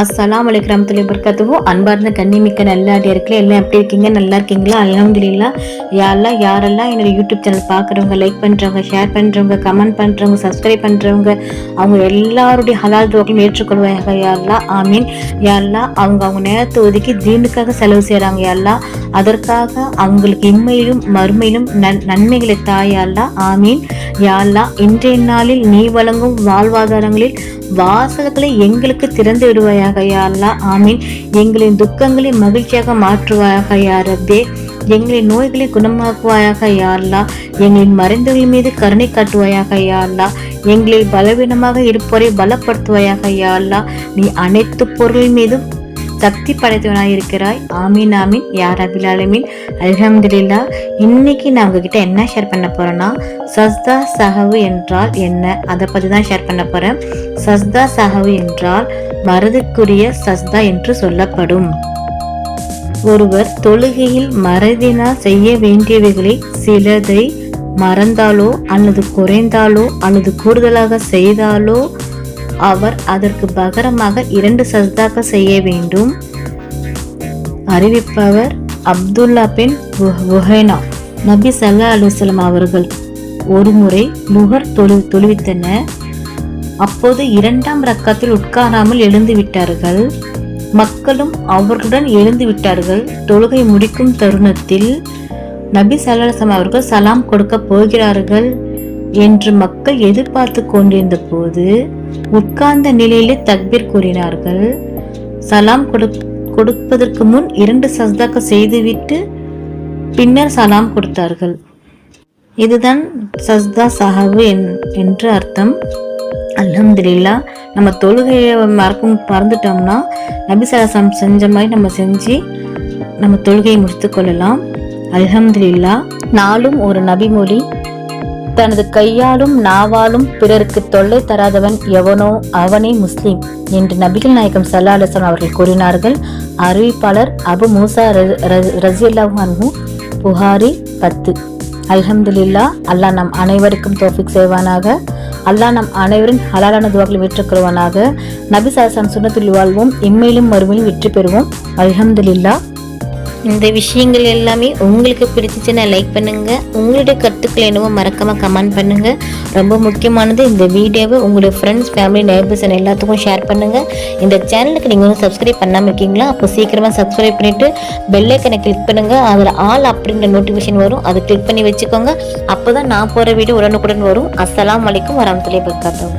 அஸ்ஸலாமு அலைக்கும் வரஹ்மத்துல்லாஹி வபரகாத்துஹு. அன்பார்ந்த கண்ணிமிக்க நல்லடியார்களே, எல்லாம் எப்படி இருக்கீங்க? நல்லா இருக்கீங்களா? அல்ஹம்துலில்லாஹ். யா அல்லாஹ், யாரெல்லாம் என்னோட யூடியூப் சேனல் பார்க்குறவங்க, லைக் பண்ணுறவங்க, ஷேர் பண்ணுறவங்க, கமெண்ட் பண்ணுறவங்க, சப்ஸ்கிரைப் பண்ணுறவங்க, அவங்க எல்லாருடைய ஹலால் துவாக்களும் ஏற்றுக்கொள்வாங்க. யா அல்லாஹ், ஆமீன். யா அல்லாஹ், அவங்க நேரத்தை ஒதுக்கி தீனுக்காக செலவு செய்கிறாங்க. யா அல்லாஹ், அதற்காக அவங்களுக்கு இம்மையிலும் மறுமையிலும் நன்மைகளை தாயா அல்லாஹ், ஆமீன். யா அல்லாஹ், இன்றைய நாளில் நீ வழங்கும் வாழ்வாதாரங்களில் வாசல்களை எங்களுக்கு திறந்து விடுவாயாக யா அல்லாஹ், ஆமீன். எங்களின் துக்கங்களை மகிழ்ச்சியாக மாற்றுவாயாக யா ரப்பே. எங்களின் நோய்களை குணமாக்குவாயாக யா அல்லாஹ். எங்களின் மறைந்தவர்கள் மீது கருணை காட்டுவாயாக யா அல்லாஹ். எங்களில் பலவீனமாக இருப்போரை பலப்படுத்துவாயாக யா அல்லாஹ். நீ அனைத்து பொருள் மீதும் சக்தி படைத்தவனாக இருக்கிறாய். ஆமீன் ஆமீன் யா ரப்பில் ஆலமீன். அல்ஹம்துலில்லாஹ். இன்னைக்கு நான் உங்ககிட்ட என்ன ஷேர் பண்ண போறேன்னா, சஜ்தா சஹவு என்றால் என்ன, அதை பற்றி தான் ஷேர் பண்ண போறேன். சஜ்தா சஹவு என்றால் மறதிக்குரிய சஜ்தா என்று சொல்லப்படும். ஒருவர் தொழுகையில் மறதினால் செய்ய வேண்டியவைகளை சிலதை மறந்தாலோ அல்லது குறைந்தாலோ அல்லது கூடுதலாக செய்தாலோ அவர் அதற்கு பகரமாக 2 சஜ்தாக்கள் செய்ய வேண்டும். அறிவிப்பவர் அப்துல்லா பின் புஹைனா. நபி ஸல்லல்லாஹு அலைஹி வஸல்லம் அவர்கள் ஒரு முறை லுஹர் தொழுவித்தனர். அப்போது 2ஆம் ரக்காத்தில் உட்காராமல் எழுந்து விட்டார்கள். மக்களும் அவர்களுடன் எழுந்து விட்டார்கள். தொழுகை முடிக்கும் தருணத்தில் நபி ஸல்லல்லாஹு அலைஹி வஸல்லம் அவர்கள் சலாம் கொடுக்க போகிறார்கள் என்று மக்கள் எதிர்பார்த்து கொண்டிருந்த போது உட்கார்ந்த நிலையிலே தக்பீர் கூறினார்கள். சலாம் கொடுப்பதற்கு முன் 2 சஜ்தாக்கள் செய்துவிட்டு பின்னர் சலாம் கொடுத்தார்கள். இதுதான் சஜ்தா சஹவு என்று அர்த்தம். அல்ஹம்துலில்லாஹ். நம்ம தொழுகையை மறந்துட்டோம்னா நபி ஸல்லல்லாஹு அலைஹி வஸல்லம் செஞ்ச மாதிரி நம்ம செஞ்சு நம்ம தொழுகையை முடித்து கொள்ளலாம். அல்ஹம்துலில்லாஹ். நாளும் ஒரு நபிமொழி, தனது கையாலும் நாவாலும் பிறருக்கு தொல்லை தராதவன் எவனோ அவனே முஸ்லிம் என்று நபிகள் நாயகம் ஸல்லல்லாஹு அலைஹி வஸல்லம் அவர்கள் கூறினார்கள். அறிவிப்பாளர் அபு மூசா ரஸியல்லாஹு அன்ஹு, புகாரி 10. அல்ஹம்துலில்லாஹ். அல்லாஹ் நம் அனைவருக்கும் தௌஃபீக் செய்வானாக. அல்லாஹ் நம் அனைவரின் ஹலாலான துவாக்களை ஏற்றுக்கொள்வானாக. நபி ஸல்லல்லாஹு அலைஹி வஸல்லம் சுன்னத்தில் வாழ்வோம், இம்மையிலும் மறுமையிலும் வெற்றி பெறுவோம். அல்ஹம்துலில்லாஹ். இந்த விஷயங்கள் எல்லாமே உங்களுக்கு பிடிச்சிச்சுன்னா லைக் பண்ணுங்க. உங்களுடைய கருத்துக்கள் என்னவோ மறக்காம கமெண்ட் பண்ணுங்க. ரொம்ப முக்கியமானது, இந்த வீடியோவை உங்களுடைய ஃப்ரெண்ட்ஸ், ஃபேமிலி, நெய்பர்ஸ் எல்லாத்துக்கும் ஷேர் பண்ணுங்க. இந்த சேனலுக்கு நீங்கள் வந்து சப்ஸ்கிரைப் பண்ணாமல் இருக்கீங்களா? அப்போ சீக்கிரமாக சப்ஸ்கிரைப் பண்ணிட்டு பெல் ஐக்கனை கிளிக் பண்ணுங்க. அதில் ஆல் அப்படிங்கிற நோட்டிஃபிகேஷன் வரும், அதை கிளிக் பண்ணி வச்சுக்கோங்க. அப்போ தான் நான் போகிற வீடியோ உடனுக்குடன் வரும். அஸ்ஸலாமு அலைக்கும் வரஹ்மத்துல்லாஹி வபரகாத்துஹு.